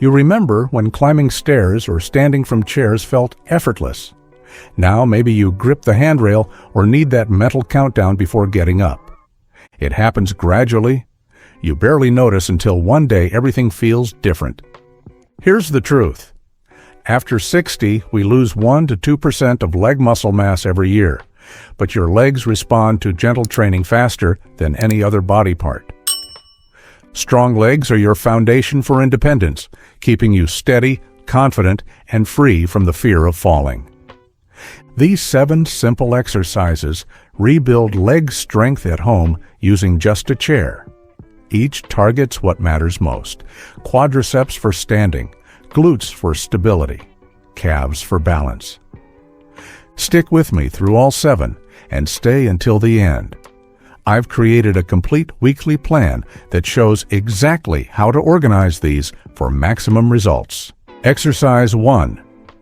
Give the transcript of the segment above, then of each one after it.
You remember when climbing stairs or standing from chairs felt effortless. Now maybe you grip the handrail or need that mental countdown before getting up. It happens gradually. You barely notice until one day everything feels different. Here's the truth. After 60, we lose 1 to 2% of leg muscle mass every year, but your legs respond to gentle training faster than any other body part. Strong legs are your foundation for independence, keeping you steady, confident, and free from the fear of falling. These 7 simple exercises rebuild leg strength at home using just a chair. Each targets what matters most: quadriceps for standing, glutes for stability, calves for balance. Stick with me through all 7 and stay until the end. I've created a complete weekly plan that shows exactly how to organize these for maximum results. Exercise 1.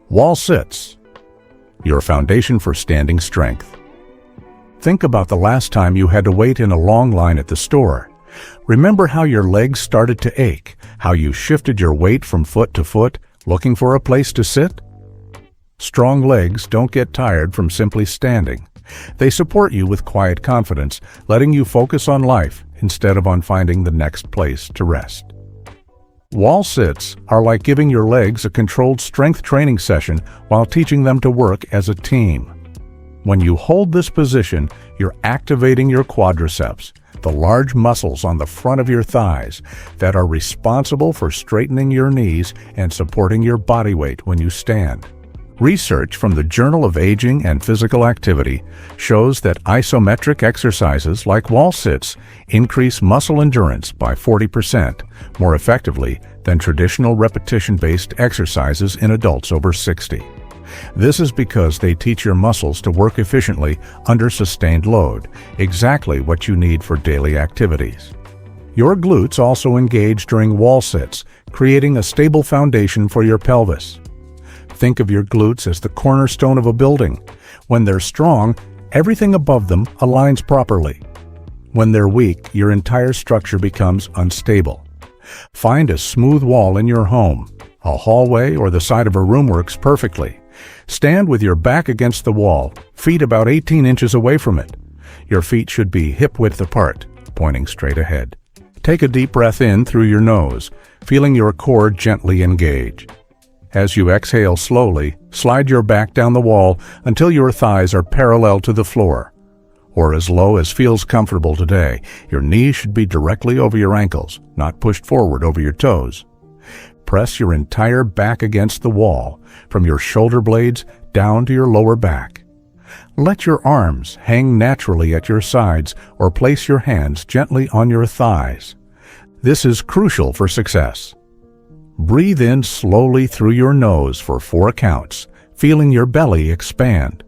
Wall sits. Your foundation for standing strength. Think about the last time you had to wait in a long line at the store. Remember how your legs started to ache, how you shifted your weight from foot to foot, looking for a place to sit? Strong legs don't get tired from simply standing. They support you with quiet confidence, letting you focus on life instead of on finding the next place to rest. Wall sits are like giving your legs a controlled strength training session while teaching them to work as a team. When you hold this position, you're activating your quadriceps, the large muscles on the front of your thighs that are responsible for straightening your knees and supporting your body weight when you stand. Research from the Journal of Aging and Physical Activity shows that isometric exercises like wall sits increase muscle endurance by 40% more effectively than traditional repetition-based exercises in adults over 60. This is because they teach your muscles to work efficiently under sustained load, exactly what you need for daily activities. Your glutes also engage during wall sits, creating a stable foundation for your pelvis. Think of your glutes as the cornerstone of a building. When they're strong, everything above them aligns properly. When they're weak, your entire structure becomes unstable. Find a smooth wall in your home. A hallway or the side of a room works perfectly. Stand with your back against the wall, feet about 18 inches away from it. Your feet should be hip-width apart, pointing straight ahead. Take a deep breath in through your nose, feeling your core gently engage. As you exhale slowly, slide your back down the wall until your thighs are parallel to the floor, or as low as feels comfortable today. Your knees should be directly over your ankles, not pushed forward over your toes. Press your entire back against the wall, from your shoulder blades down to your lower back. Let your arms hang naturally at your sides or place your hands gently on your thighs. This is crucial for success. Breathe in slowly through your nose for 4 counts, feeling your belly expand.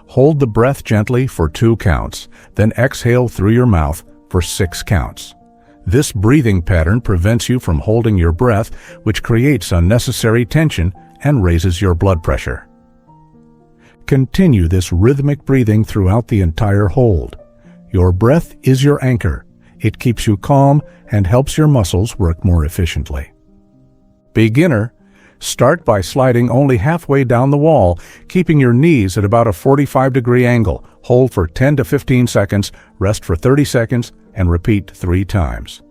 Hold the breath gently for 2 counts, then exhale through your mouth for 6 counts. This breathing pattern prevents you from holding your breath, which creates unnecessary tension and raises your blood pressure. Continue this rhythmic breathing throughout the entire hold. Your breath is your anchor. It keeps you calm and helps your muscles work more efficiently. Beginner, start by sliding only halfway down the wall, keeping your knees at about a 45-degree angle. Hold for 10 to 15 seconds, rest for 30 seconds, and repeat 3 times.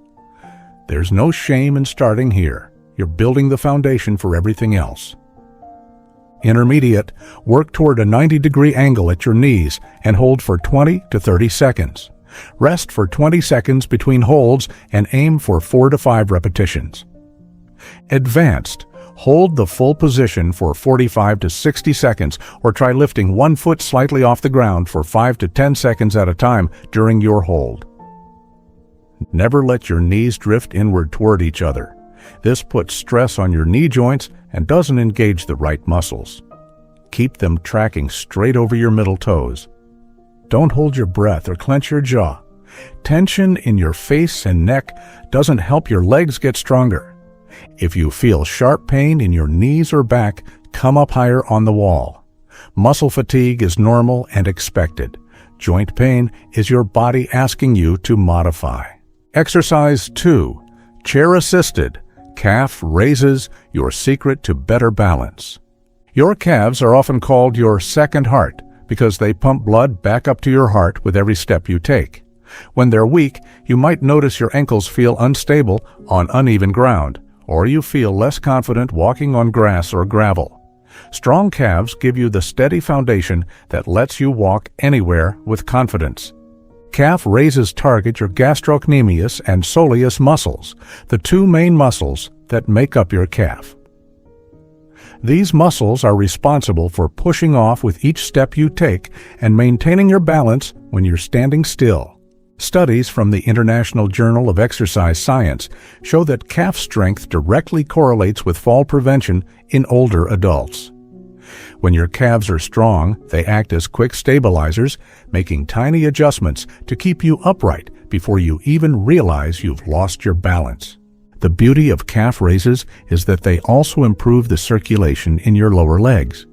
There's no shame in starting here. You're building the foundation for everything else. Intermediate, work toward a 90-degree angle at your knees and hold for 20 to 30 seconds. Rest for 20 seconds between holds and aim for 4 to 5 repetitions. Advanced, hold the full position for 45 to 60 seconds or try lifting one foot slightly off the ground for 5 to 10 seconds at a time during your hold. Never let your knees drift inward toward each other. This puts stress on your knee joints and doesn't engage the right muscles. Keep them tracking straight over your middle toes. Don't hold your breath or clench your jaw. Tension in your face and neck doesn't help your legs get stronger. If you feel sharp pain in your knees or back, come up higher on the wall. Muscle fatigue is normal and expected. Joint pain is your body asking you to modify. Exercise 2. Chair assisted. Calf raises, your secret to better balance. Your calves are often called your second heart because they pump blood back up to your heart with every step you take. When they're weak, you might notice your ankles feel unstable on uneven ground, or you feel less confident walking on grass or gravel. Strong calves give you the steady foundation that lets you walk anywhere with confidence. Calf raises target your gastrocnemius and soleus muscles, the two main muscles that make up your calf. These muscles are responsible for pushing off with each step you take and maintaining your balance when you're standing still. Studies from the International Journal of Exercise Science show that calf strength directly correlates with fall prevention in older adults. When your calves are strong, they act as quick stabilizers, making tiny adjustments to keep you upright before you even realize you've lost your balance. The beauty of calf raises is that they also improve the circulation in your lower legs.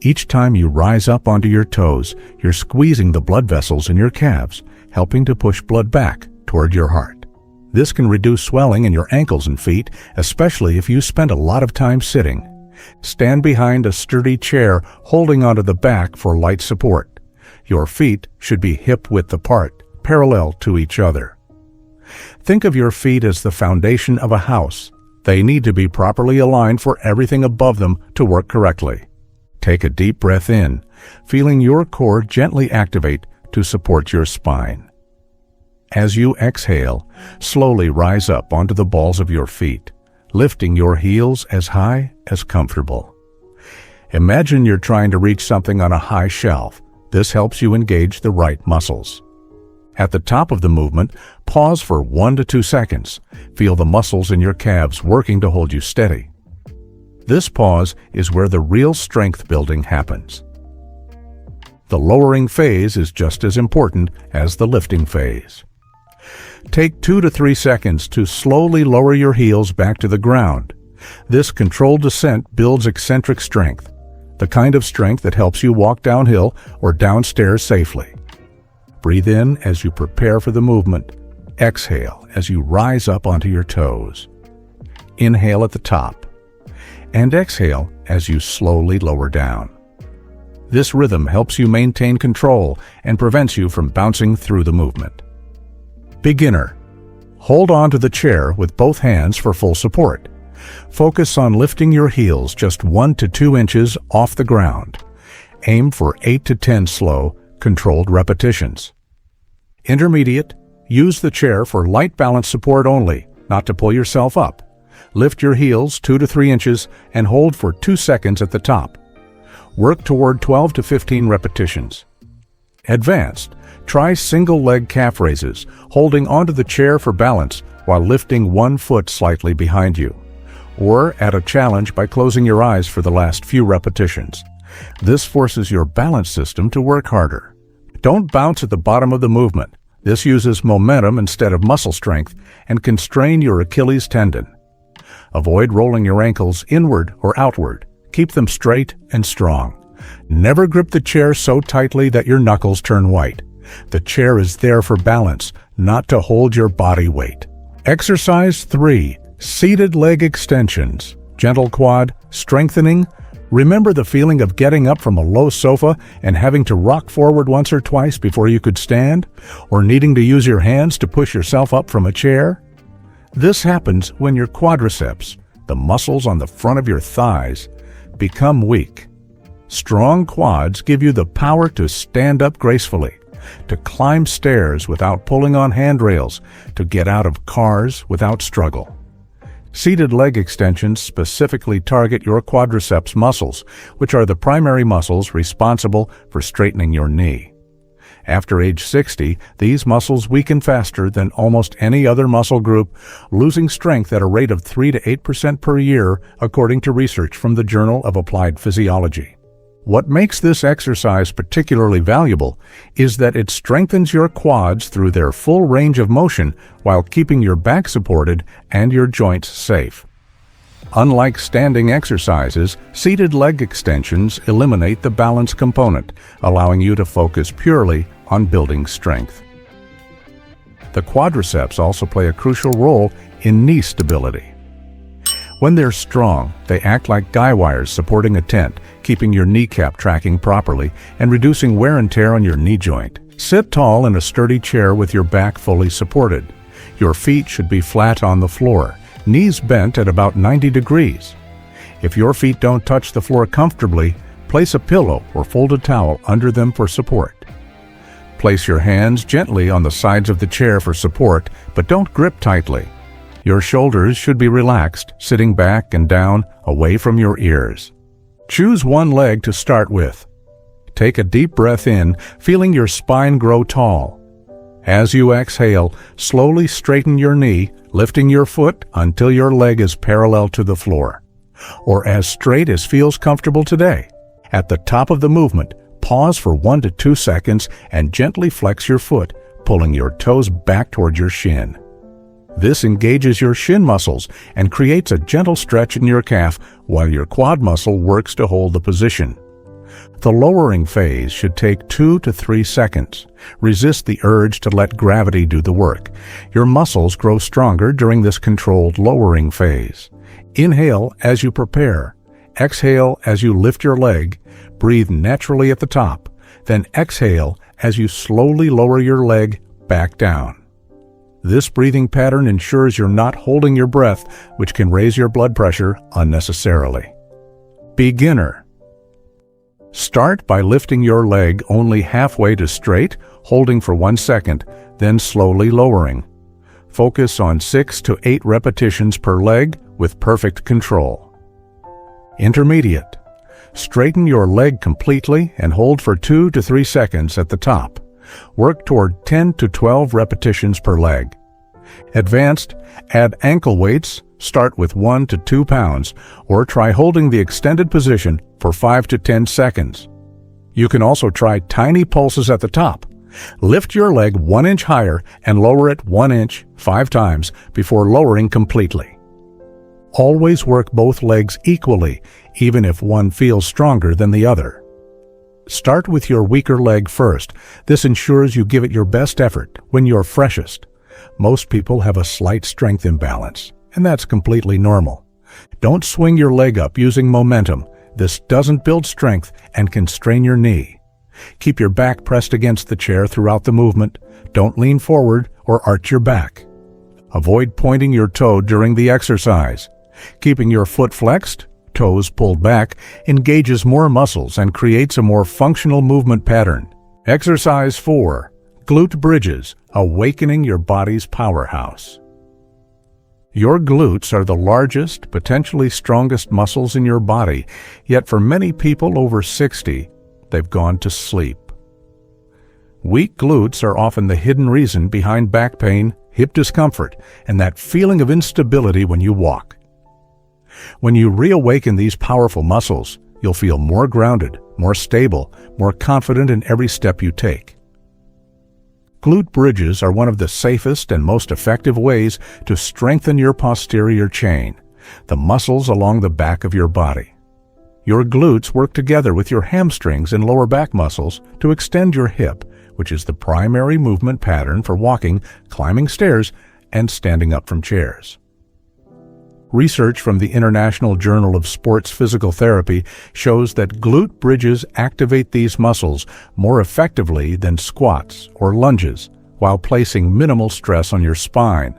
Each time you rise up onto your toes, you're squeezing the blood vessels in your calves, helping to push blood back toward your heart. This can reduce swelling in your ankles and feet, especially if you spend a lot of time sitting. Stand behind a sturdy chair, holding onto the back for light support. Your feet should be hip-width apart, parallel to each other. Think of your feet as the foundation of a house. They need to be properly aligned for everything above them to work correctly. Take a deep breath in, feeling your core gently activate to support your spine. As you exhale, slowly rise up onto the balls of your feet, lifting your heels as high as comfortable. Imagine you're trying to reach something on a high shelf. This helps you engage the right muscles. At the top of the movement, pause for 1 to 2 seconds. Feel the muscles in your calves working to hold you steady. This pause is where the real strength building happens. The lowering phase is just as important as the lifting phase. Take 2 to 3 seconds to slowly lower your heels back to the ground. This controlled descent builds eccentric strength, the kind of strength that helps you walk downhill or downstairs safely. Breathe in as you prepare for the movement. Exhale as you rise up onto your toes. Inhale at the top, and exhale as you slowly lower down. This rhythm helps you maintain control and prevents you from bouncing through the movement. Beginner. Hold on to the chair with both hands for full support. Focus on lifting your heels just 1 to 2 inches off the ground. Aim for 8 to 10 slow, controlled repetitions. Intermediate. Use the chair for light balance support only, not to pull yourself up. Lift your heels 2 to 3 inches and hold for 2 seconds at the top. Work toward 12 to 15 repetitions. Advanced. Try single leg calf raises, holding onto the chair for balance while lifting 1 foot slightly behind you. Or add a challenge by closing your eyes for the last few repetitions. This forces your balance system to work harder. Don't bounce at the bottom of the movement. This uses momentum instead of muscle strength and can strain your Achilles tendon. Avoid rolling your ankles inward or outward. Keep them straight and strong. Never grip the chair so tightly that your knuckles turn white. The chair is there for balance, not to hold your body weight. Exercise 3. Seated leg extensions. Gentle quad, strengthening. Remember the feeling of getting up from a low sofa and having to rock forward once or twice before you could stand? Or needing to use your hands to push yourself up from a chair? This happens when your quadriceps, the muscles on the front of your thighs, become weak. Strong quads give you the power to stand up gracefully, to climb stairs without pulling on handrails, to get out of cars without struggle. Seated leg extensions specifically target your quadriceps muscles, which are the primary muscles responsible for straightening your knee. After age 60, these muscles weaken faster than almost any other muscle group, losing strength at a rate of 3 to 8% per year, according to research from the Journal of Applied Physiology. What makes this exercise particularly valuable is that it strengthens your quads through their full range of motion while keeping your back supported and your joints safe. Unlike standing exercises, seated leg extensions eliminate the balance component, allowing you to focus purely on building strength. The quadriceps also play a crucial role in knee stability. When they're strong, they act like guy wires supporting a tent, keeping your kneecap tracking properly and reducing wear and tear on your knee joint. Sit tall in a sturdy chair with your back fully supported. Your feet should be flat on the floor, knees bent at about 90 degrees. If your feet don't touch the floor comfortably, place a pillow or folded towel under them for support. Place your hands gently on the sides of the chair for support, but don't grip tightly. Your shoulders should be relaxed, sitting back and down, away from your ears. Choose one leg to start with. Take a deep breath in, feeling your spine grow tall. As you exhale, slowly straighten your knee, lifting your foot until your leg is parallel to the floor, or as straight as feels comfortable today. At the top of the movement, pause for 1 to 2 seconds and gently flex your foot, pulling your toes back toward your shin. This engages your shin muscles and creates a gentle stretch in your calf while your quad muscle works to hold the position. The lowering phase should take 2 to 3 seconds. Resist the urge to let gravity do the work. Your muscles grow stronger during this controlled lowering phase. Inhale as you prepare. Exhale as you lift your leg. Breathe naturally at the top. Then exhale as you slowly lower your leg back down. This breathing pattern ensures you're not holding your breath, which can raise your blood pressure unnecessarily. Beginner. Start by lifting your leg only halfway to straight, holding for 1 second, then slowly lowering. Focus on 6 to 8 repetitions per leg with perfect control. Intermediate. Straighten your leg completely and hold for 2 to 3 seconds at the top. Work toward 10 to 12 repetitions per leg. Advanced, add ankle weights, start with 1 to 2 pounds, or try holding the extended position for 5 to 10 seconds. You can also try tiny pulses at the top. Lift your leg 1 inch higher and lower it 1 inch 5 times before lowering completely. Always work both legs equally, even if one feels stronger than the other. Start with your weaker leg first. This ensures you give it your best effort when you're freshest. Most people have a slight strength imbalance, and that's completely normal. Don't swing your leg up using momentum. This doesn't build strength and can strain your knee. Keep your back pressed against the chair throughout the movement. Don't lean forward or arch your back. Avoid pointing your toe during the exercise. Keeping your foot flexed, toes pulled back, engages more muscles and creates a more functional movement pattern. Exercise 4. Glute bridges, awakening your body's powerhouse. Your glutes are the largest, potentially strongest muscles in your body, yet for many people over 60, they've gone to sleep. Weak glutes are often the hidden reason behind back pain, hip discomfort, and that feeling of instability when you walk. When you reawaken these powerful muscles, you'll feel more grounded, more stable, more confident in every step you take. Glute bridges are one of the safest and most effective ways to strengthen your posterior chain, the muscles along the back of your body. Your glutes work together with your hamstrings and lower back muscles to extend your hip, which is the primary movement pattern for walking, climbing stairs, and standing up from chairs. Research from the International Journal of Sports Physical Therapy shows that glute bridges activate these muscles more effectively than squats or lunges, while placing minimal stress on your spine.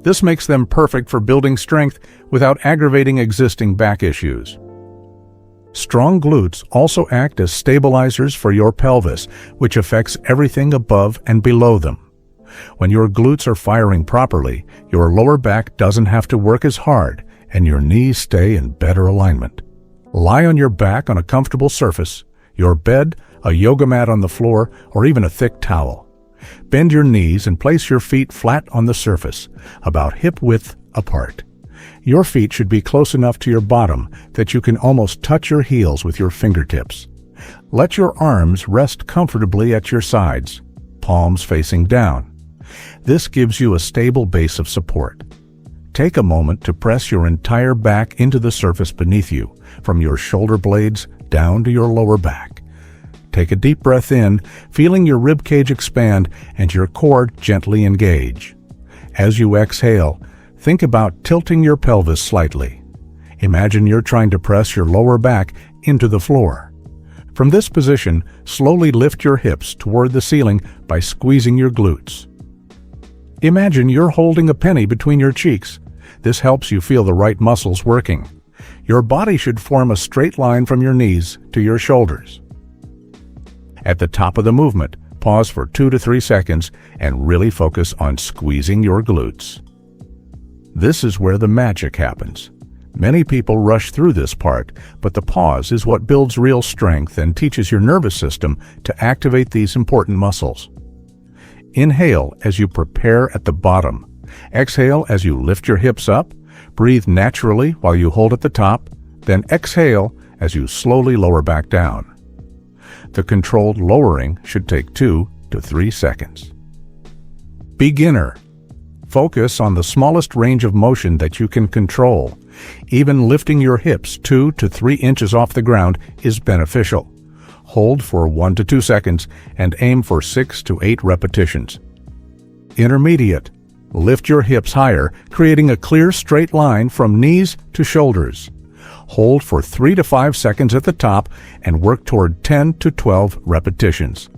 This makes them perfect for building strength without aggravating existing back issues. Strong glutes also act as stabilizers for your pelvis, which affects everything above and below them. When your glutes are firing properly, your lower back doesn't have to work as hard, and your knees stay in better alignment. Lie on your back on a comfortable surface, your bed, a yoga mat on the floor, or even a thick towel. Bend your knees and place your feet flat on the surface, about hip width apart. Your feet should be close enough to your bottom that you can almost touch your heels with your fingertips. Let your arms rest comfortably at your sides, palms facing down. This gives you a stable base of support. Take a moment to press your entire back into the surface beneath you, from your shoulder blades down to your lower back. Take a deep breath in, feeling your rib cage expand and your core gently engage. As you exhale, think about tilting your pelvis slightly. Imagine you're trying to press your lower back into the floor. From this position, slowly lift your hips toward the ceiling by squeezing your glutes. Imagine you're holding a penny between your cheeks. This helps you feel the right muscles working. Your body should form a straight line from your knees to your shoulders. At the top of the movement, pause for 2 to 3 seconds and really focus on squeezing your glutes. This is where the magic happens. Many people rush through this part, but the pause is what builds real strength and teaches your nervous system to activate these important muscles. Inhale as you prepare at the bottom. Exhale as you lift your hips up. Breathe naturally while you hold at the top, then exhale as you slowly lower back down. The controlled lowering should take 2 to 3 seconds. Beginner. Focus on the smallest range of motion that you can control. Even lifting your hips 2 to 3 inches off the ground is beneficial. Hold for 1 to 2 seconds and aim for 6 to 8 repetitions. Intermediate. Lift your hips higher, creating a clear straight line from knees to shoulders. Hold for 3 to 5 seconds at the top and work toward 10 to 12 repetitions.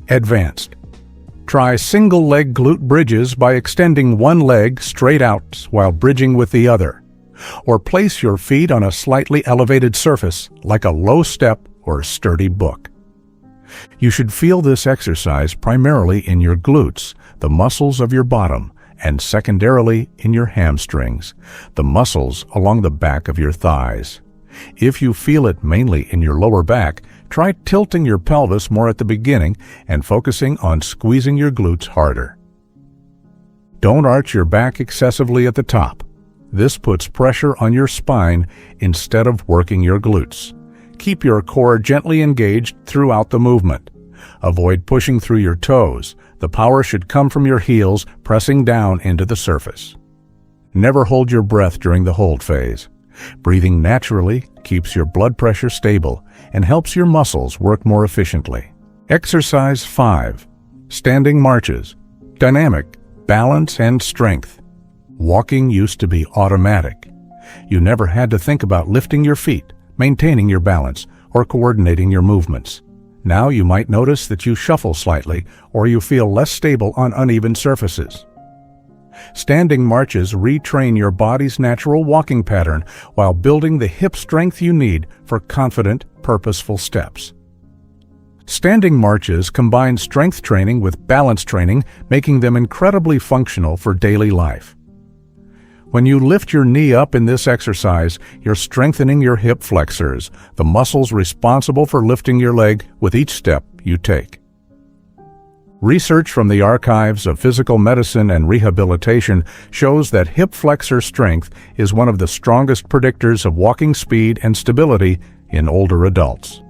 Advanced. Try single leg glute bridges by extending one leg straight out while bridging with the other. Or place your feet on a slightly elevated surface like a low step or sturdy book. You should feel this exercise primarily in your glutes, the muscles of your bottom, and secondarily in your hamstrings, the muscles along the back of your thighs. If you feel it mainly in your lower back, try tilting your pelvis more at the beginning and focusing on squeezing your glutes harder. Don't arch your back excessively at the top. This puts pressure on your spine instead of working your glutes. Keep your core gently engaged throughout the movement. Avoid pushing through your toes. The power should come from your heels pressing down into the surface. Never hold your breath during the hold phase. Breathing naturally keeps your blood pressure stable and helps your muscles work more efficiently. Exercise 5. Standing marches. Dynamic, balance, and strength. Walking used to be automatic. You never had to think about lifting your feet, maintaining your balance, or coordinating your movements. Now you might notice that you shuffle slightly or you feel less stable on uneven surfaces. Standing marches retrain your body's natural walking pattern while building the hip strength you need for confident, purposeful steps. Standing marches combine strength training with balance training, making them incredibly functional for daily life. When you lift your knee up in this exercise, you're strengthening your hip flexors, the muscles responsible for lifting your leg with each step you take. Research from the archives of physical medicine and rehabilitation shows that hip flexor strength is one of the strongest predictors of walking speed and stability in older adults.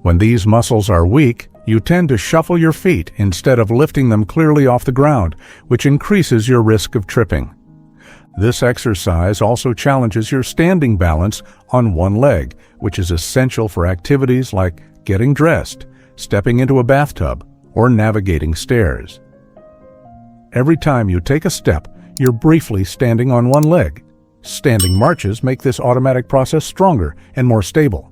When these muscles are weak, you tend to shuffle your feet instead of lifting them clearly off the ground, which increases your risk of tripping. This exercise also challenges your standing balance on one leg, which is essential for activities like getting dressed, stepping into a bathtub, or navigating stairs. Every time you take a step, you're briefly standing on one leg. Standing marches make this automatic process stronger and more stable.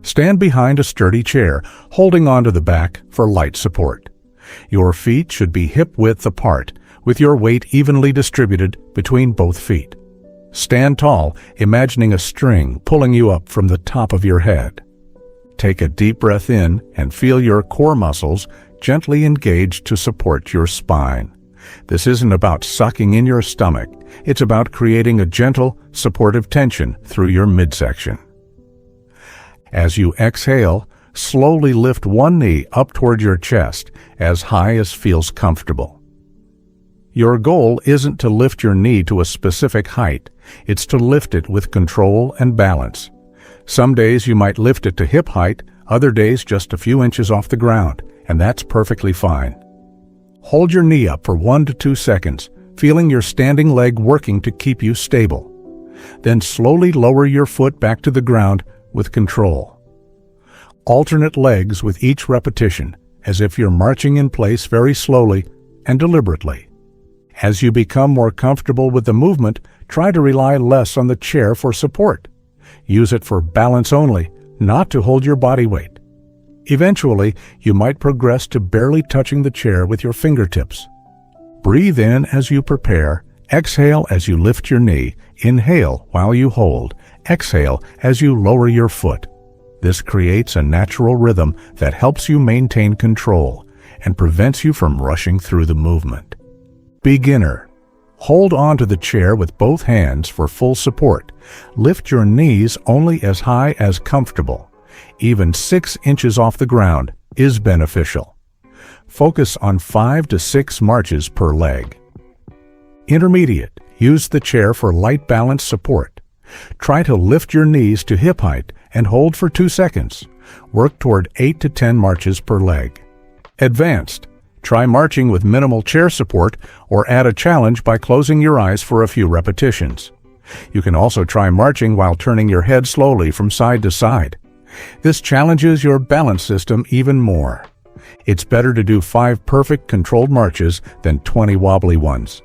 Stand behind a sturdy chair, holding onto the back for light support. Your feet should be hip-width apart, with your weight evenly distributed between both feet. Stand tall, imagining a string pulling you up from the top of your head. Take a deep breath in and feel your core muscles gently engaged to support your spine. This isn't about sucking in your stomach. It's about creating a gentle, supportive tension through your midsection. As you exhale, slowly lift one knee up toward your chest, as high as feels comfortable. Your goal isn't to lift your knee to a specific height. It's to lift it with control and balance. Some days you might lift it to hip height, other days just a few inches off the ground, and that's perfectly fine. Hold your knee up for 1 to 2 seconds, feeling your standing leg working to keep you stable. Then slowly lower your foot back to the ground with control. Alternate legs with each repetition, as if you're marching in place very slowly and deliberately. As you become more comfortable with the movement, try to rely less on the chair for support. Use it for balance only, not to hold your body weight. Eventually, you might progress to barely touching the chair with your fingertips. Breathe in as you prepare, exhale as you lift your knee, inhale while you hold, exhale as you lower your foot. This creates a natural rhythm that helps you maintain control and prevents you from rushing through the movement. Beginner. Hold on to the chair with both hands for full support. Lift your knees only as high as comfortable. Even 6 inches off the ground is beneficial. Focus on 5 to 6 marches per leg. Intermediate. Use the chair for light balance support. Try to lift your knees to hip height and hold for 2 seconds. Work toward 8 to 10 marches per leg. Advanced. Try marching with minimal chair support or add a challenge by closing your eyes for a few repetitions. You can also try marching while turning your head slowly from side to side. This challenges your balance system even more. It's better to do 5 perfect controlled marches than 20 wobbly ones.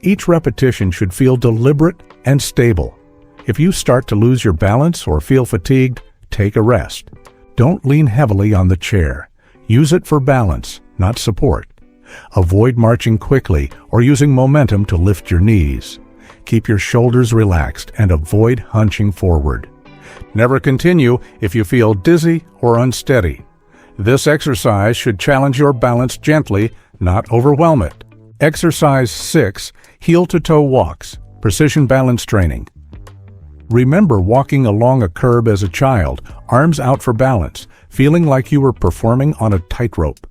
Each repetition should feel deliberate and stable. If you start to lose your balance or feel fatigued, take a rest. Don't lean heavily on the chair. Use it for balance, not support. Avoid marching quickly or using momentum to lift your knees. Keep your shoulders relaxed and avoid hunching forward. Never continue if you feel dizzy or unsteady. This exercise should challenge your balance gently, not overwhelm it. Exercise 6, heel-to-toe walks, precision balance training. Remember walking along a curb as a child, arms out for balance, feeling like you were performing on a tightrope.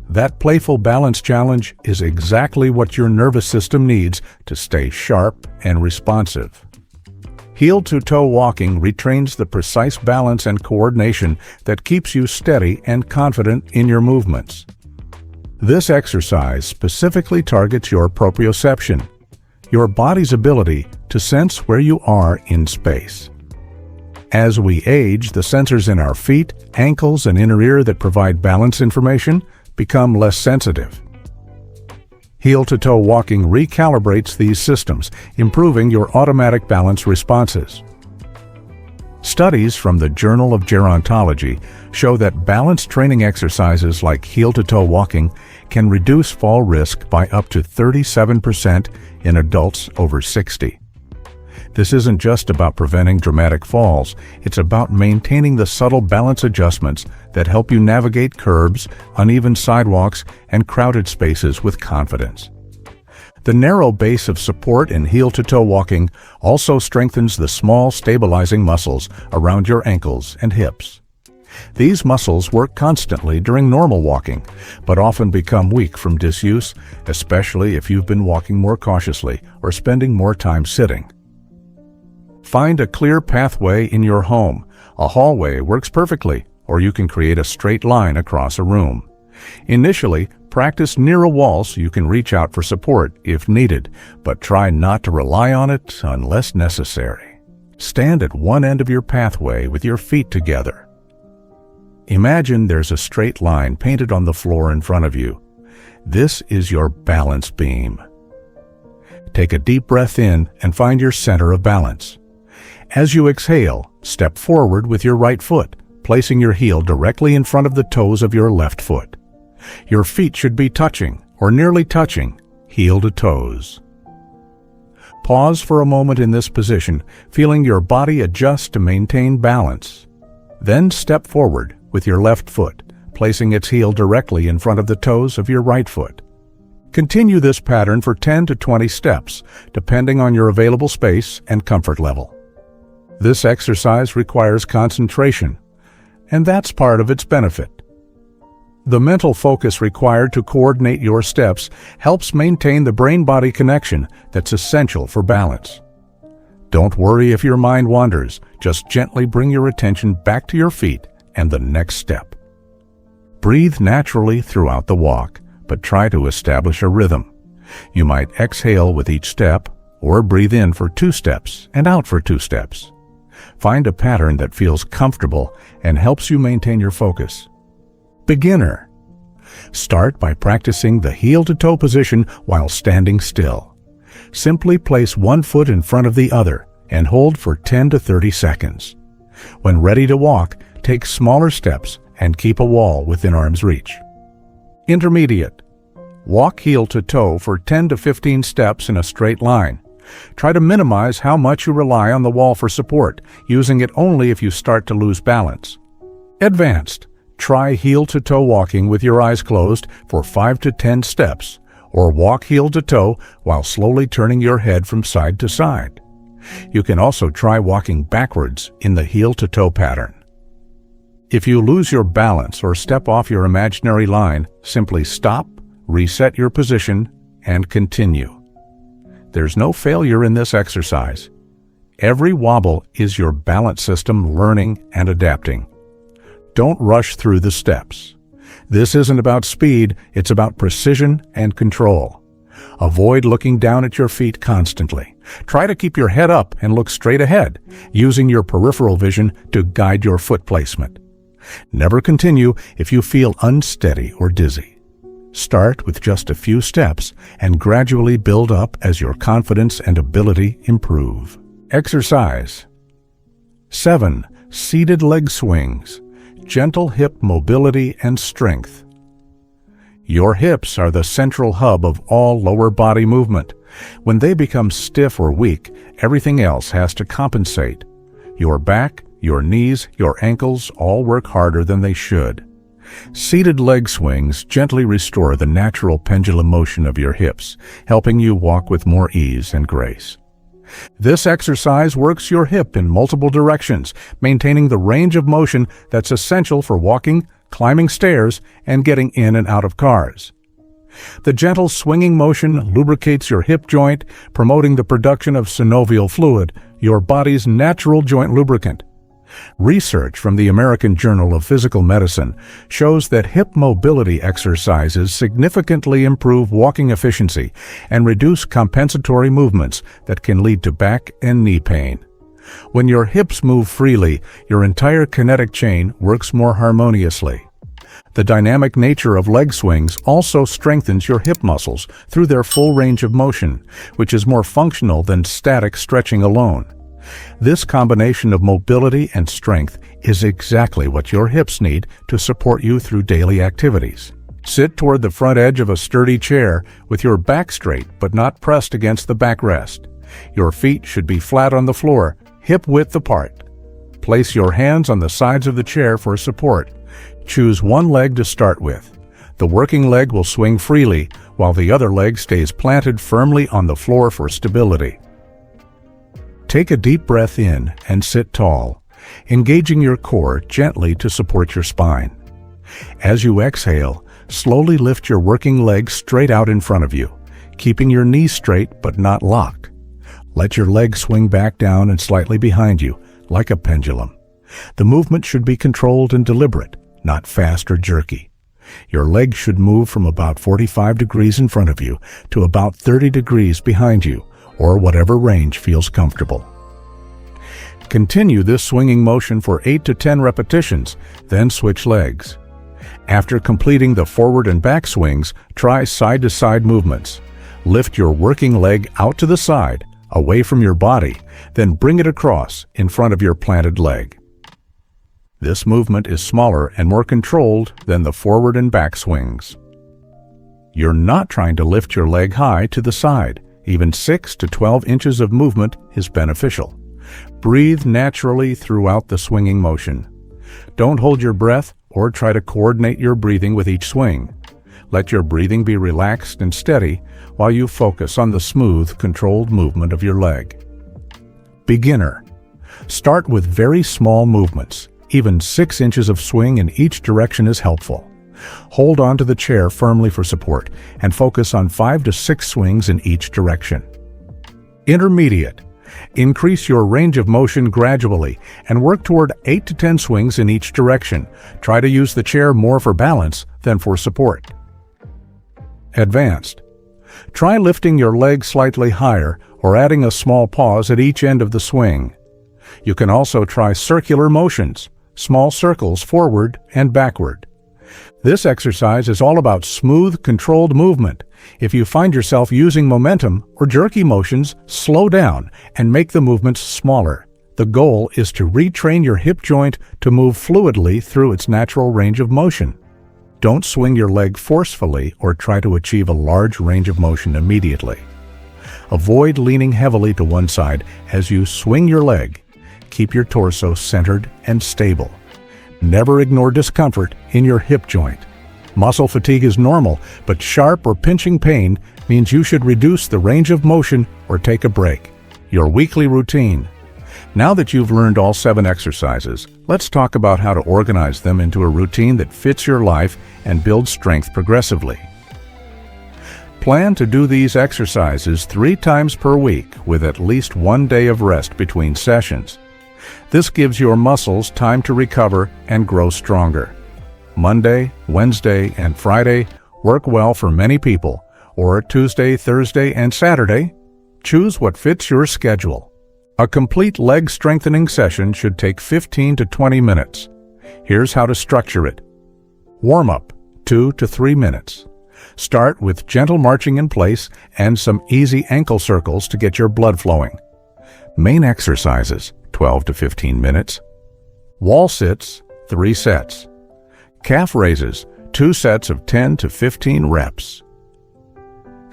That playful balance challenge is exactly what your nervous system needs to stay sharp and responsive. Heel-to-toe walking retrains the precise balance and coordination that keeps you steady and confident in your movements. This exercise specifically targets your proprioception, your body's ability to sense where you are in space. As we age, the sensors in our feet, ankles, and inner ear that provide balance information become less sensitive. Heel-to-toe walking recalibrates these systems, improving your automatic balance responses. Studies from the Journal of Gerontology show that balance training exercises like heel-to-toe walking can reduce fall risk by up to 37% in adults over 60. This isn't just about preventing dramatic falls, it's about maintaining the subtle balance adjustments that help you navigate curbs, uneven sidewalks, and crowded spaces with confidence. The narrow base of support in heel-to-toe walking also strengthens the small stabilizing muscles around your ankles and hips. These muscles work constantly during normal walking, but often become weak from disuse, especially if you've been walking more cautiously or spending more time sitting. Find a clear pathway in your home. A hallway works perfectly, or you can create a straight line across a room. Initially, practice near a wall so you can reach out for support if needed, but try not to rely on it unless necessary. Stand at one end of your pathway with your feet together. Imagine there's a straight line painted on the floor in front of you. This is your balance beam. Take a deep breath in and find your center of balance. As you exhale, step forward with your right foot, placing your heel directly in front of the toes of your left foot. Your feet should be touching, or nearly touching, heel to toes. Pause for a moment in this position, feeling your body adjust to maintain balance. Then step forward with your left foot, placing its heel directly in front of the toes of your right foot. Continue this pattern for 10 to 20 steps, depending on your available space and comfort level. This exercise requires concentration, and that's part of its benefit. The mental focus required to coordinate your steps helps maintain the brain-body connection that's essential for balance. Don't worry if your mind wanders, just gently bring your attention back to your feet and the next step. Breathe naturally throughout the walk, but try to establish a rhythm. You might exhale with each step, or breathe in for 2 steps and out for 2 steps. Find a pattern that feels comfortable and helps you maintain your focus. Beginner. Start by practicing the heel-to-toe position while standing still. Simply place one foot in front of the other and hold for 10 to 30 seconds. When ready to walk, take smaller steps and keep a wall within arm's reach. Intermediate. Walk heel to toe for 10 to 15 steps in a straight line. Try to minimize how much you rely on the wall for support, using it only if you start to lose balance. Advanced. Try heel to toe walking with your eyes closed for 5 to 10 steps, or walk heel to toe while slowly turning your head from side to side. You can also try walking backwards in the heel to toe pattern. If you lose your balance or step off your imaginary line, simply stop, reset your position, and continue. There's no failure in this exercise. Every wobble is your balance system learning and adapting. Don't rush through the steps. This isn't about speed, it's about precision and control. Avoid looking down at your feet constantly. Try to keep your head up and look straight ahead, using your peripheral vision to guide your foot placement. Never continue if you feel unsteady or dizzy. Start with just a few steps and gradually build up as your confidence and ability improve. Exercise 7. Seated leg swings. Gentle hip mobility and strength. Your hips are the central hub of all lower body movement. When they become stiff or weak, everything else has to compensate. Your back, your knees, your ankles all work harder than they should. Seated leg swings gently restore the natural pendulum motion of your hips, helping you walk with more ease and grace. This exercise works your hip in multiple directions, maintaining the range of motion that's essential for walking, climbing stairs, and getting in and out of cars. The gentle swinging motion lubricates your hip joint, promoting the production of synovial fluid, your body's natural joint lubricant. Research from the American Journal of Physical Medicine shows that hip mobility exercises significantly improve walking efficiency and reduce compensatory movements that can lead to back and knee pain. When your hips move freely, your entire kinetic chain works more harmoniously. The dynamic nature of leg swings also strengthens your hip muscles through their full range of motion, which is more functional than static stretching alone. This combination of mobility and strength is exactly what your hips need to support you through daily activities. Sit toward the front edge of a sturdy chair with your back straight but not pressed against the backrest. Your feet should be flat on the floor, hip width apart. Place your hands on the sides of the chair for support. Choose one leg to start with. The working leg will swing freely, while the other leg stays planted firmly on the floor for stability. Take a deep breath in and sit tall, engaging your core gently to support your spine. As you exhale, slowly lift your working leg straight out in front of you, keeping your knees straight but not locked. Let your leg swing back down and slightly behind you, like a pendulum. The movement should be controlled and deliberate, not fast or jerky. Your legs should move from about 45 degrees in front of you to about 30 degrees behind you, or whatever range feels comfortable. Continue this swinging motion for 8 to 10 repetitions, then switch legs. After completing the forward and back swings, try side-to-side movements. Lift your working leg out to the side, away from your body, then bring it across in front of your planted leg. This movement is smaller and more controlled than the forward and back swings. You're not trying to lift your leg high to the side. Even 6 to 12 inches of movement is beneficial. Breathe naturally throughout the swinging motion. Don't hold your breath or try to coordinate your breathing with each swing. Let your breathing be relaxed and steady while you focus on the smooth, controlled movement of your leg. Beginner. Start with very small movements. Even 6 inches of swing in each direction is helpful. Hold on to the chair firmly for support and focus on 5 to 6 swings in each direction. Intermediate. Increase your range of motion gradually and work toward 8 to 10 swings in each direction. Try to use the chair more for balance than for support. Advanced. Try lifting your leg slightly higher or adding a small pause at each end of the swing. You can also try circular motions, small circles forward and backward. This exercise is all about smooth, controlled movement. If you find yourself using momentum or jerky motions, slow down and make the movements smaller. The goal is to retrain your hip joint to move fluidly through its natural range of motion. Don't swing your leg forcefully or try to achieve a large range of motion immediately. Avoid leaning heavily to one side as you swing your leg. Keep your torso centered and stable. Never ignore discomfort in your hip joint. Muscle fatigue is normal, but sharp or pinching pain means you should reduce the range of motion or take a break. Your weekly routine. Now that you've learned all 7 exercises, let's talk about how to organize them into a routine that fits your life and builds strength progressively. Plan to do these exercises 3 times per week with at least 1 day of rest between sessions. This gives your muscles time to recover and grow stronger. Monday, Wednesday, and Friday work well for many people, or Tuesday, Thursday, and Saturday. Choose what fits your schedule. A complete leg strengthening session should take 15 to 20 minutes. Here's how to structure it. Warm-up, 2 to 3 minutes. Start with gentle marching in place and some easy ankle circles to get your blood flowing. Main exercises, 12 to 15 minutes. Wall sits, 3 sets. Calf raises, 2 sets of 10 to 15 reps.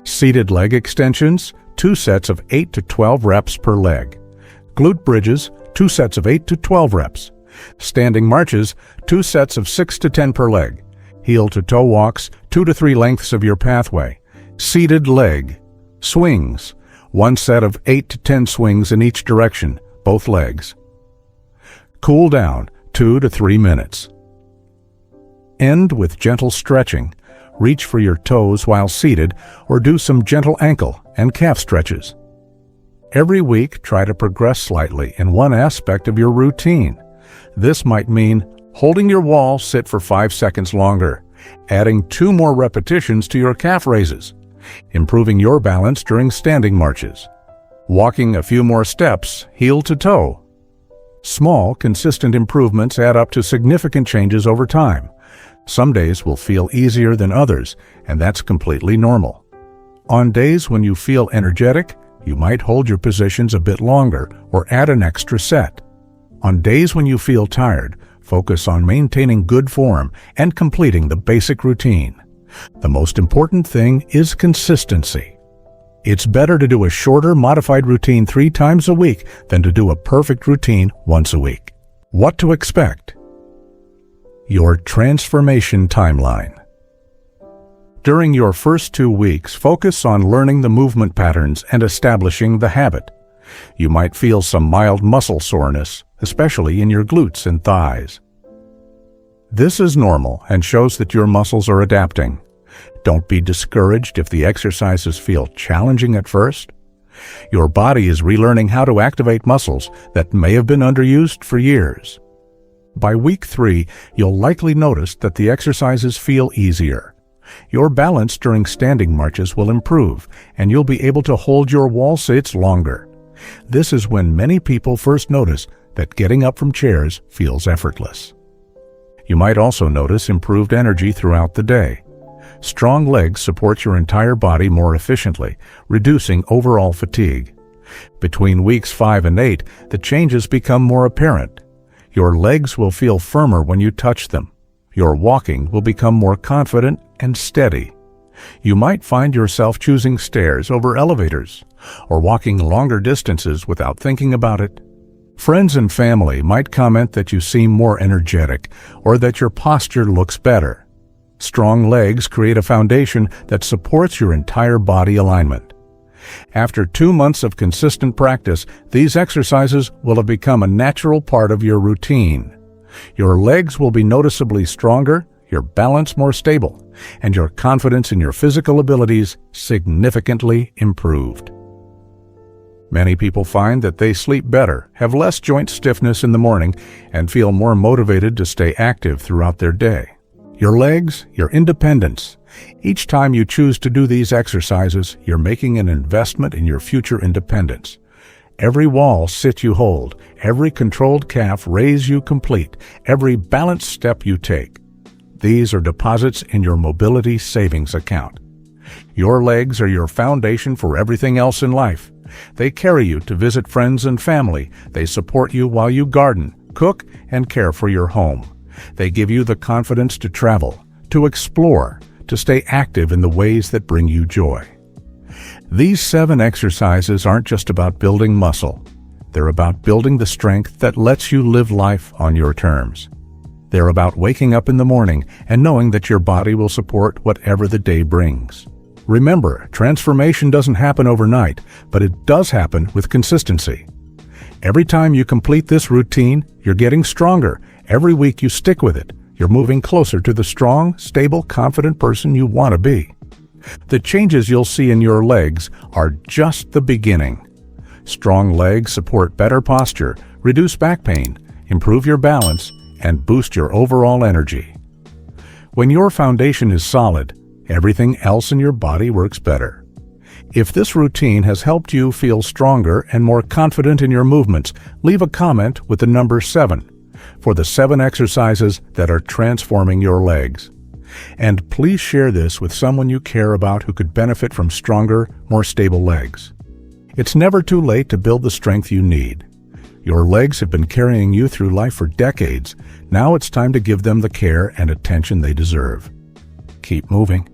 Seated leg extensions, 2 sets of 8 to 12 reps per leg. Glute bridges, 2 sets of 8 to 12 reps. Standing marches, 2 sets of 6 to 10 per leg. Heel to toe walks, 2 to 3 lengths of your pathway. Seated leg. Swings, 1 set of 8 to 10 swings in each direction, both legs. Cool down, 2 to 3 minutes. End with gentle stretching. Reach for your toes while seated or do some gentle ankle and calf stretches. Every week, try to progress slightly in one aspect of your routine. This might mean holding your wall sit for 5 seconds longer, adding 2 more repetitions to your calf raises, improving your balance during standing marches, walking a few more steps heel to toe. Small, consistent improvements add up to significant changes over time. Some days will feel easier than others, and that's completely normal. On days when you feel energetic, you might hold your positions a bit longer or add an extra set. On days when you feel tired, focus on maintaining good form and completing the basic routine. The most important thing is consistency. It's better to do a shorter, modified routine 3 times a week than to do a perfect routine once a week. What to expect? Your transformation timeline. During your first 2 weeks, focus on learning the movement patterns and establishing the habit. You might feel some mild muscle soreness, especially in your glutes and thighs. This is normal and shows that your muscles are adapting. Don't be discouraged if the exercises feel challenging at first. Your body is relearning how to activate muscles that may have been underused for years. By week 3, you'll likely notice that the exercises feel easier. Your balance during standing marches will improve, and you'll be able to hold your wall sits longer. This is when many people first notice that getting up from chairs feels effortless. You might also notice improved energy throughout the day. Strong legs support your entire body more efficiently, reducing overall fatigue. Between weeks 5 and 8, the changes become more apparent. Your legs will feel firmer when you touch them. Your walking will become more confident and steady. You might find yourself choosing stairs over elevators, or walking longer distances without thinking about it. Friends and family might comment that you seem more energetic, or that your posture looks better. Strong legs create a foundation that supports your entire body alignment. After 2 months of consistent practice, these exercises will have become a natural part of your routine. Your legs will be noticeably stronger, your balance more stable, and your confidence in your physical abilities significantly improved. Many people find that they sleep better, have less joint stiffness in the morning, and feel more motivated to stay active throughout their day. Your legs, your independence. Each time you choose to do these exercises, you're making an investment in your future independence. Every wall sit you hold, every controlled calf raise you complete, every balanced step you take. These are deposits in your mobility savings account. Your legs are your foundation for everything else in life. They carry you to visit friends and family. They support you while you garden, cook, and care for your home. They give you the confidence to travel, to explore, to stay active in the ways that bring you joy. These 7 exercises aren't just about building muscle. They're about building the strength that lets you live life on your terms. They're about waking up in the morning and knowing that your body will support whatever the day brings. Remember, transformation doesn't happen overnight, but it does happen with consistency. Every time you complete this routine, you're getting stronger. Every week you stick with it, you're moving closer to the strong, stable, confident person you want to be. The changes you'll see in your legs are just the beginning. Strong legs support better posture, reduce back pain, improve your balance, and boost your overall energy. When your foundation is solid, everything else in your body works better. If this routine has helped you feel stronger and more confident in your movements, leave a comment with the number 7 for the 7 exercises that are transforming your legs. And please share this with someone you care about who could benefit from stronger, more stable legs. It's never too late to build the strength you need. Your legs have been carrying you through life for decades. Now it's time to give them the care and attention they deserve. Keep moving.